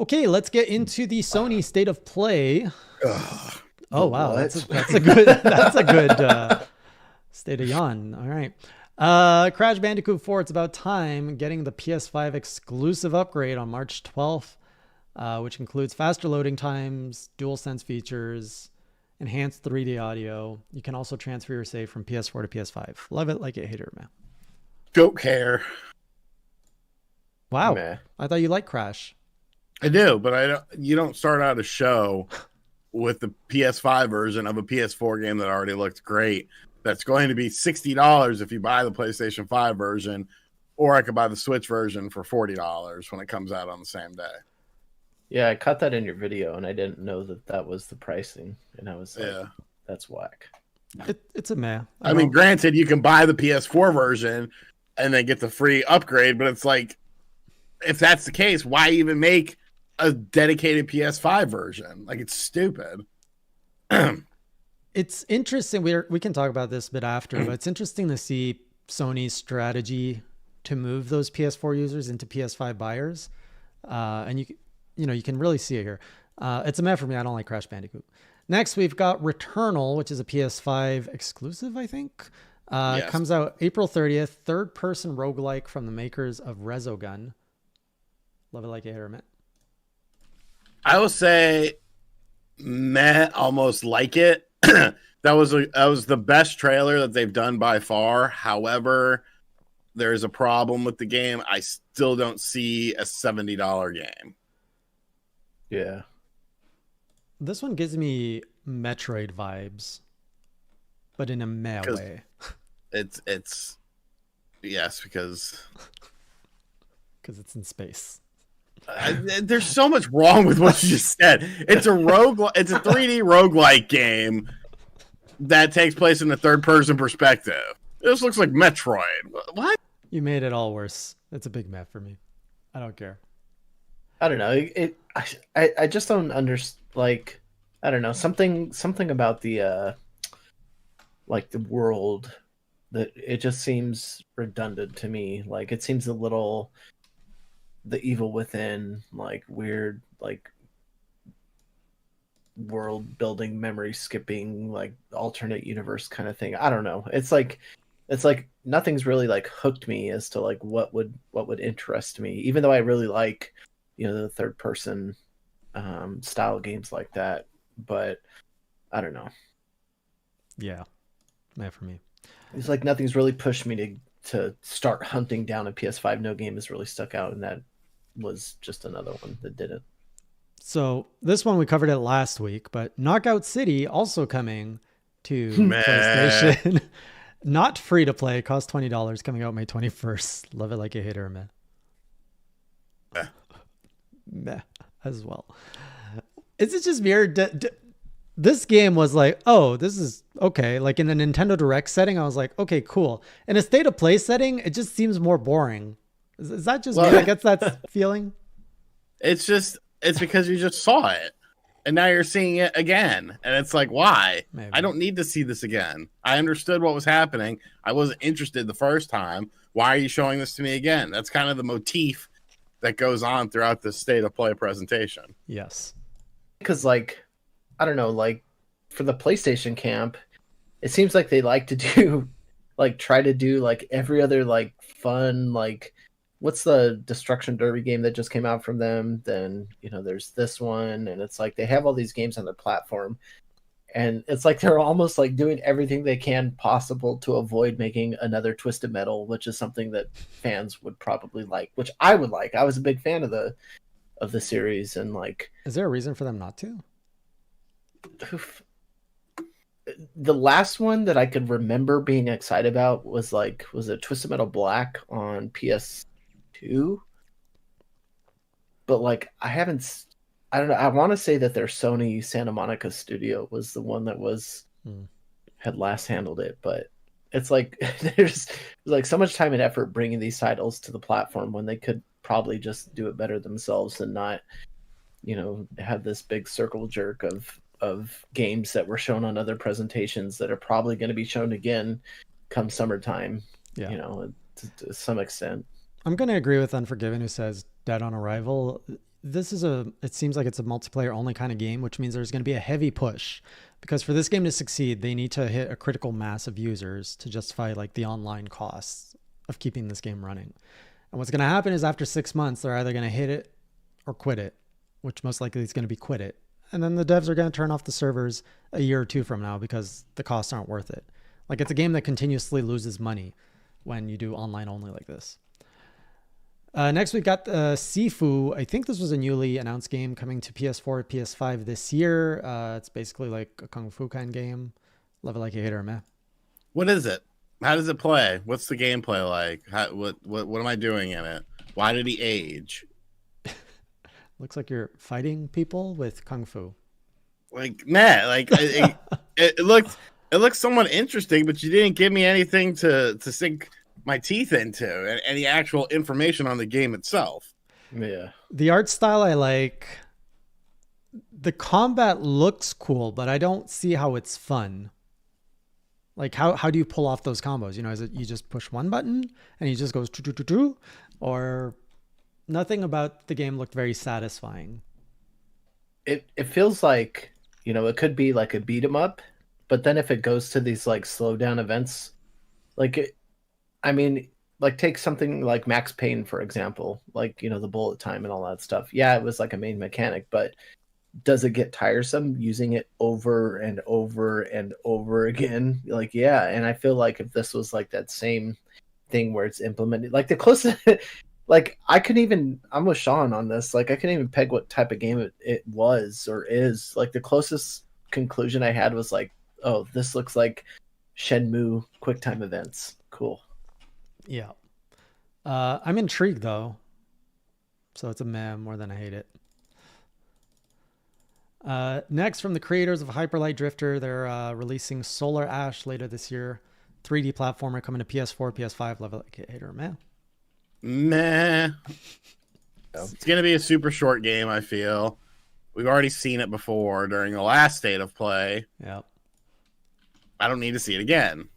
Okay, let's get into the Sony State of Play. Ugh, Oh the wow, what? that's a good that's a good state of yawn. All right. Crash Bandicoot 4, it's about time, getting the PS5 exclusive upgrade on March 12th, which includes faster loading times, DualSense features, enhanced 3D audio. You can also transfer your save from PS4 to PS5. Love it, like it, hate it, man. Don't care. Wow. Meh. I thought you liked Crash. I do, but I don't. You don't start out a show with the PS5 version of a PS4 game that already looked great. That's going to be $60 if you buy the PlayStation 5 version, or I could buy the Switch version for $40 when it comes out on the same day. Yeah, I caught that in your video, and I didn't know that that was the pricing, and I was like, Yeah. "That's whack." It's a meh. I mean, granted, you can buy the PS4 version and then get the free upgrade, but it's like, if that's the case, why even make a dedicated PS5 version? Like, it's stupid. It's interesting. We can talk about this a bit after, but it's interesting to see Sony's strategy to move those PS4 users into PS5 buyers. And you can really see it here. It's a meh for me. I don't like Crash Bandicoot. Next, we've got Returnal, which is a PS5 exclusive, I think. It Yes. comes out April 30th. Third-person roguelike from the makers of Resogun. Love it, like it, hate it. I will say, meh, almost like it. That was the best trailer that they've done by far. However, there's a problem with the game. I still don't see a $70 game. Yeah, This one gives me Metroid vibes, but in a meh way. It's yes, because Because it's in space. there's so much wrong with what you just said. It's it's a 3D roguelike game that takes place in a third person perspective. This looks like Metroid. What? You made it all worse. It's a big meh for me. I don't care. I don't know. I just don't understand. Like, I don't know, something about the like the world, that it just seems redundant to me. Like, it seems a little the evil within, like weird, like world building, memory skipping, like alternate universe kind of thing. I don't know. It's like nothing's really like hooked me as to like what would interest me, even though I really like, the third person style games like that. But I don't know. Yeah, meh for me. It's like nothing's really pushed me to start hunting down a PS5. No game has really stuck out, and that was just another one that did it. So this one we covered it last week, but Knockout City also coming to Meh. PlayStation. Not free to play. Costs $20. Coming out May 21st. Love it, like a hate or a meh. Meh. Meh as well. Is it just weird? This game was like, oh, this is okay. Like in the Nintendo Direct setting, I was like, okay, cool. In a state of play setting, it just seems more boring. Is that just me that gets that feeling? It's because you just saw it and now you're seeing it again. And it's like, why? Maybe. I don't need to see this again. I understood what was happening. I wasn't interested the first time. Why are you showing this to me again? That's kind of the motif that goes on throughout the state of play presentation. Yes. Because, like, I don't know, like for the PlayStation camp, it seems like they like to do like try to do like every other like fun, like what's the Destruction Derby game that just came out from them? Then, there's this one, and it's like they have all these games on their platform, and it's like they're almost like doing everything they can possible to avoid making another Twisted Metal, which is something that fans would probably like, which I would like. I was a big fan of the series, and like, Is there a reason for them not to? the last one that I could remember being excited about was it Twisted Metal Black on PS2? But like, I don't know. I want to say that their Sony Santa Monica studio was the one that had last handled it, but it's like there's like so much time and effort bringing these titles to the platform when they could probably just do it better themselves and not, have this big circle jerk of games that were shown on other presentations that are probably going to be shown again come summertime. Yeah. To some extent. I'm going to agree with Unforgiven, who says Dead on Arrival. it seems like it's a multiplayer only kind of game, which means there's going to be a heavy push, because for this game to succeed, they need to hit a critical mass of users to justify like the online costs of keeping this game running. And what's going to happen is after 6 months, they're either going to hit it or quit it, which most likely is going to be quit it. And then the devs are going to turn off the servers a year or two from now because the costs aren't worth it. Like, it's a game that continuously loses money when you do online only like this. Next, we've got Sifu. I think this was a newly announced game coming to PS4, PS5 this year. It's basically like a Kung Fu kind of game. Love it like you hate it or meh. What is it? How does it play? What's the gameplay like? What am I doing in it? Why did he age? Looks like you're fighting people with Kung Fu. Like, man, like it looked somewhat interesting, but you didn't give me anything to sink my teeth into, and any actual information on the game itself. Yeah. The art style I like. The combat looks cool, but I don't see how it's fun. Like, how do you pull off those combos? You know, is it you just push one button and he just goes do, or nothing about the game looked very satisfying. It feels like, you know, it could be like a beat 'em up, but then if it goes to these like slow down events, like like take something like Max Payne, for example, like, you know, the bullet time and all that stuff. Yeah, it was like a main mechanic, but does it get tiresome using it over and over and over again? Like, yeah. And I feel like if this was like that same thing where it's implemented, like the closest, like I'm with Sean on this. Like, I couldn't even peg what type of game it was or is. Like, the closest conclusion I had was like, oh, this looks like Shenmue QuickTime events. Cool. Yeah. I'm intrigued though. So it's a meh more than I hate it. Next, from the creators of Hyper Light Drifter, they're releasing Solar Ash later this year. 3D platformer coming to PS4, PS5. Love it like it, hate or meh. Meh. It's going to be a super short game, I feel. We've already seen it before during the last state of play. Yeah. I don't need to see it again.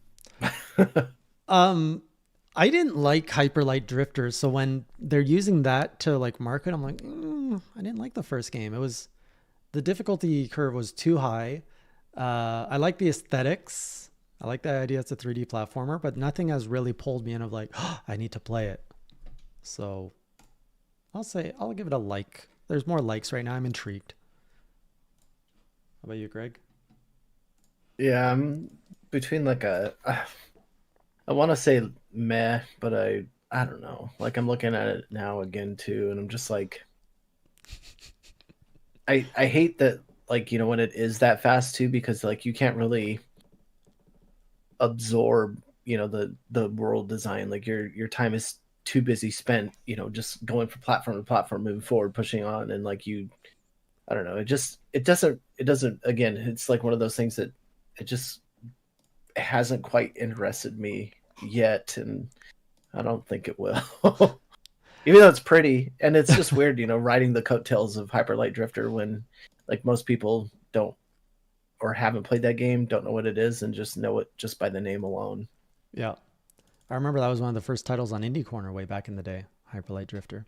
I didn't like Hyper Light Drifter, so when they're using that to like market, I'm like, I didn't like the first game. The difficulty curve was too high. I like the aesthetics. I like the idea it's a 3D platformer, but nothing has really pulled me in of like, I need to play it. So I'll give it a like. There's more likes right now. I'm intrigued. How about you, Greg? Yeah, I'm between like I want to say meh, but I don't know. Like, I'm looking at it now again too, and I'm just like, I hate that, like, you know, when it is that fast too, because like you can't really absorb, you know, the world design. Like, your time is too busy spent, you know, just going from platform to platform, moving forward, pushing on, and like I don't know. It doesn't. Again, it's like one of those things that it hasn't quite interested me yet, and I don't think it will. Even though it's pretty, and it's just weird, you know, riding the coattails of Hyper Light Drifter when like most people don't or haven't played that game, don't know what it is, and just know it just by the name alone. Yeah. I remember that was one of the first titles on Indie Corner way back in the day, Hyper Light Drifter.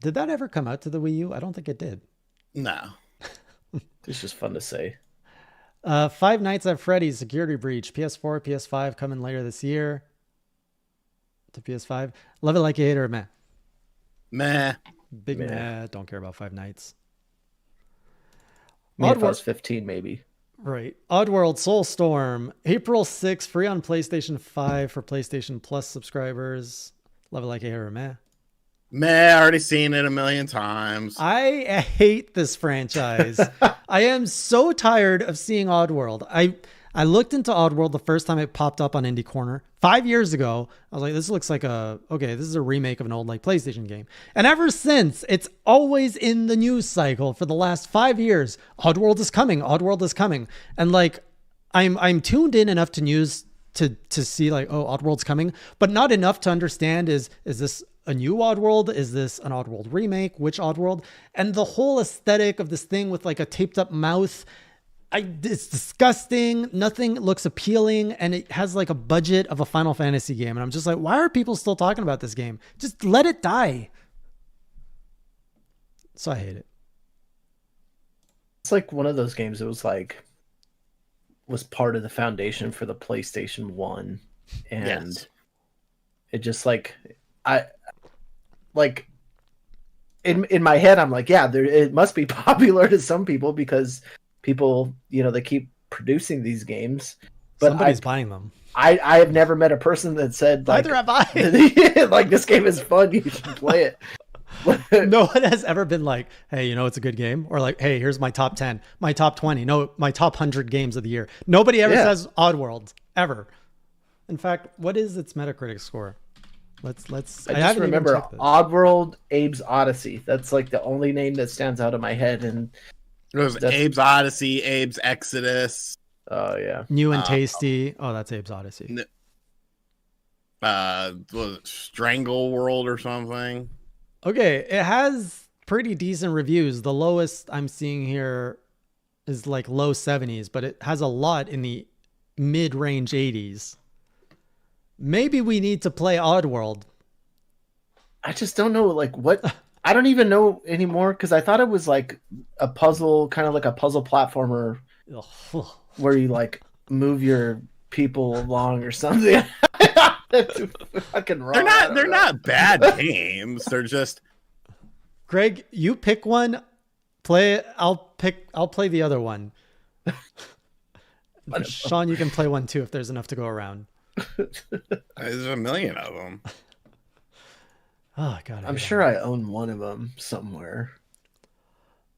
Did that ever come out to the Wii U? I don't think it did. No. It's just fun to say. Five Nights at Freddy's Security Breach, PS4, PS5 coming later this year to PS5. Love it like you hate it or meh? Meh. Big meh. Don't care about Five Nights. Maybe if I was 15, maybe. Right. Oddworld Soulstorm, April 6th, free on PlayStation 5 for PlayStation Plus subscribers. Love it like you hate it or meh? Meh, already seen it a million times. I hate this franchise. I am so tired of seeing Oddworld. I looked into Oddworld the first time it popped up on Indie Corner 5 years ago. I was like, this looks like this is a remake of an old like PlayStation game. And ever since, it's always in the news cycle for the last 5 years. Oddworld is coming. Oddworld is coming. And like, I'm tuned in enough to news to see like, oh, Oddworld's coming, but not enough to understand is this a new Oddworld? Is this an Oddworld remake? Which Oddworld? And the whole aesthetic of this thing with like a taped up mouth, it's disgusting. Nothing looks appealing, and it has like a budget of a Final Fantasy game. And I'm just like, why are people still talking about this game? Just let it die. So I hate it. It's like one of those games that was part of the foundation for the PlayStation 1. And Yes. it just I like in my head, I'm like, yeah, it must be popular to some people because people, they keep producing these games. But Somebody's buying them. I have never met a person that said like, Neither have I. like this game is fun, you should play it. No one has ever been like, hey, it's a good game, or like, hey, here's my top 10, my top 20, no, my top 100 games of the year. Nobody ever says Oddworld ever. In fact, what is its Metacritic score? Let's. I just remember Oddworld, Abe's Odyssey. That's like the only name that stands out in my head. And it was Abe's Odyssey, Abe's Exodus. Oh yeah, New and Tasty. Oh, that's Abe's Odyssey. Was it Strangle World or something? Okay, it has pretty decent reviews. The lowest I'm seeing here is like low 70s, but it has a lot in the mid-range 80s. Maybe we need to play Oddworld. I just don't know, like what. I don't even know anymore because I thought it was like a puzzle, kind of like a puzzle platformer, where you like move your people along or something. Fucking wrong. They're not bad games. They're just. Greg, you pick one, play it. I'll play the other one. Sean, you can play one too if there's enough to go around. There's a million of them. Oh god, I'm sure I own one of them somewhere.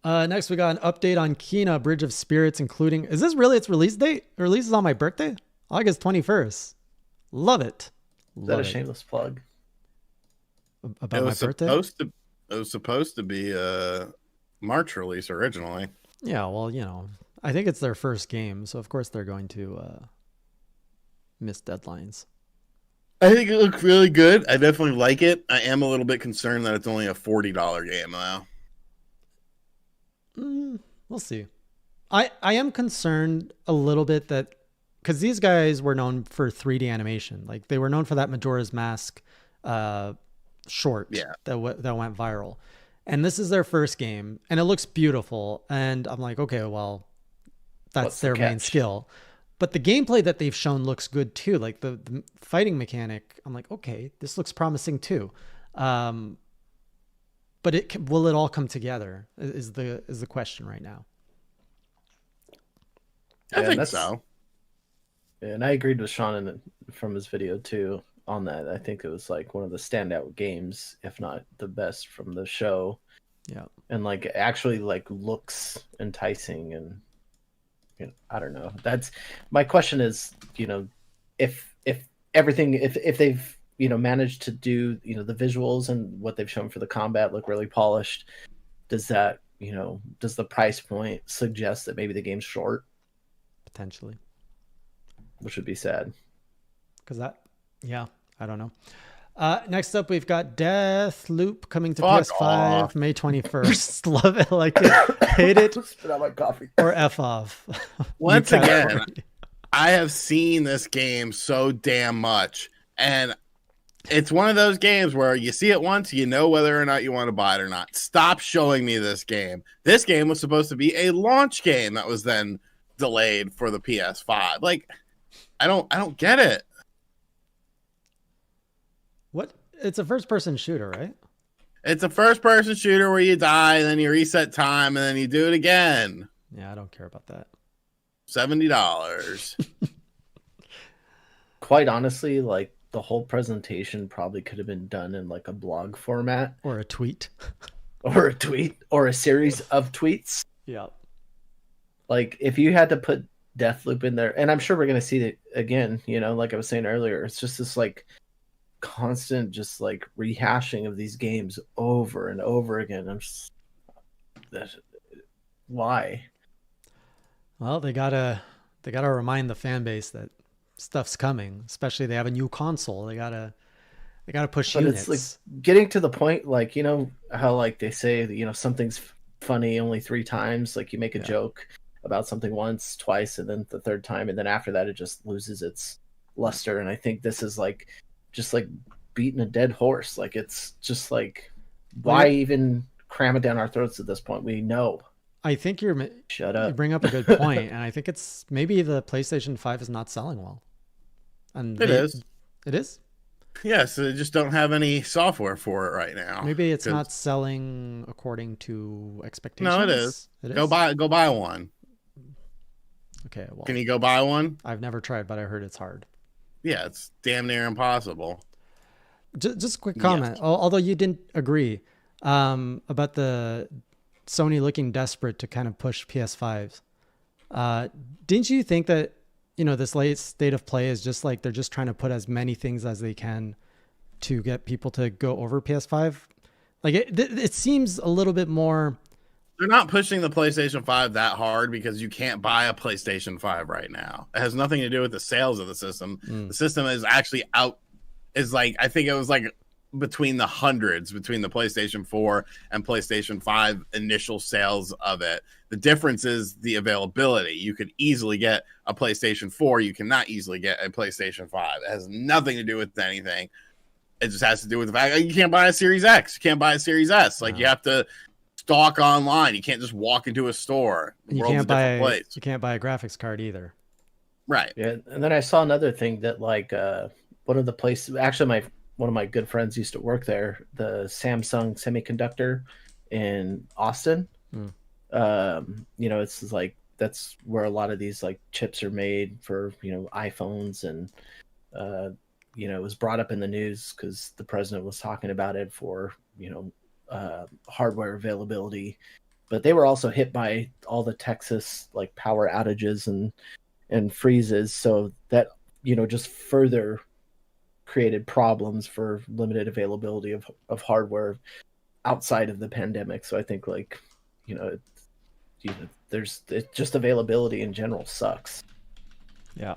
Next we got an update on Kena Bridge of Spirits, including, is this really its release date? It releases on my birthday, August 21st. Love it. Is that a shameless plug? About my birthday? It was supposed to be a March release originally. Yeah, well, I think it's their first game, so of course they're going to miss deadlines. I think it looks really good. I definitely like it. I am a little bit concerned that it's only a $40 game though. We'll see. I am concerned a little bit that, because these guys were known for 3D animation. Like they were known for that Majora's Mask short that went viral. And this is their first game and it looks beautiful. And I'm like, okay, well, that's their main skill. But the gameplay that they've shown looks good too. Like the fighting mechanic, I'm like, okay, this looks promising too. But will it all come together is the question right now. I think so. And I agreed with Sean from his video too on that. I think it was like one of the standout games, if not the best from the show. Yeah. And like actually like looks enticing and I don't know. That's my question is, if everything, if they've, managed to do, the visuals and what they've shown for the combat look really polished, does that, does the price point suggest that maybe the game's short? Potentially. Which would be sad. Because I don't know. Next up, we've got Deathloop coming to PS5 May 21st. Love it, like it, hate it, spit out my coffee, or F off. Once again, I have seen this game so damn much, and it's one of those games where you see it once, you know whether or not you want to buy it or not. Stop showing me this game. This game was supposed to be a launch game that was then delayed for the PS5. Like, I don't get it. What? It's a first-person shooter, right? It's a first-person shooter where you die, and then you reset time, and then you do it again. Yeah, I don't care about that. $70. Quite honestly, like the whole presentation probably could have been done in like a blog format. Or a tweet. Or a tweet. Or a series of tweets. Yeah. Like if you had to put Deathloop in there, and I'm sure we're going to see it again, like I was saying earlier, it's just this like constant just like rehashing of these games over and over again. Why? Well, they gotta remind the fan base that stuff's coming, especially they have a new console. They gotta push units. It's like getting to the point, like how like they say that, something's funny only 3 times. Like you make a joke about something once, twice, and then the third time, and then after that it just loses its luster. And I think this is just like beating a dead horse. Like it's just like why even cram it down our throats at this point. We know. I think Shut you up. bring up a good point, and I think it's maybe the PlayStation 5 is not selling well. And It is. It is? Yes, they just don't have any software for it right now. Maybe it's 'Cause- not selling according to expectations. No, it is. It is? Go buy one. Okay, well, Can you go buy one? I've never tried, but I heard it's hard. Yeah, it's damn near impossible. Just a quick comment. Yes. Although you didn't agree about the Sony looking desperate to kind of push PS5s. Didn't you think that, this late state of play is just like they're just trying to put as many things as they can to get people to go over PS5? Like it seems a little bit more. They're not pushing the PlayStation 5 that hard because you can't buy a PlayStation 5 right now. It has nothing to do with the sales of the system. The system is actually out. I think it was like between the hundreds between the PlayStation 4 and PlayStation 5 initial sales of it. The difference is the availability. You could easily get a PlayStation 4. You cannot easily get a PlayStation 5. It has nothing to do with anything. It just has to do with the fact that you can't buy a Series X. You can't buy a Series S. You have to stock online. You can't just walk into a store. The You world's can't a different buy place. you can't buy a graphics card either. Right. Yeah, and then I saw another thing that one of the places, actually one of my good friends used to work there, the Samsung Semiconductor in Austin. It's like that's where a lot of these chips are made for iPhones, and it was brought up in the news because the president was talking about it for hardware availability, but they were also hit by all the Texas power outages and freezes, so that just further created problems for limited availability of hardware outside of the pandemic. So I think there's just availability in general sucks. Yeah.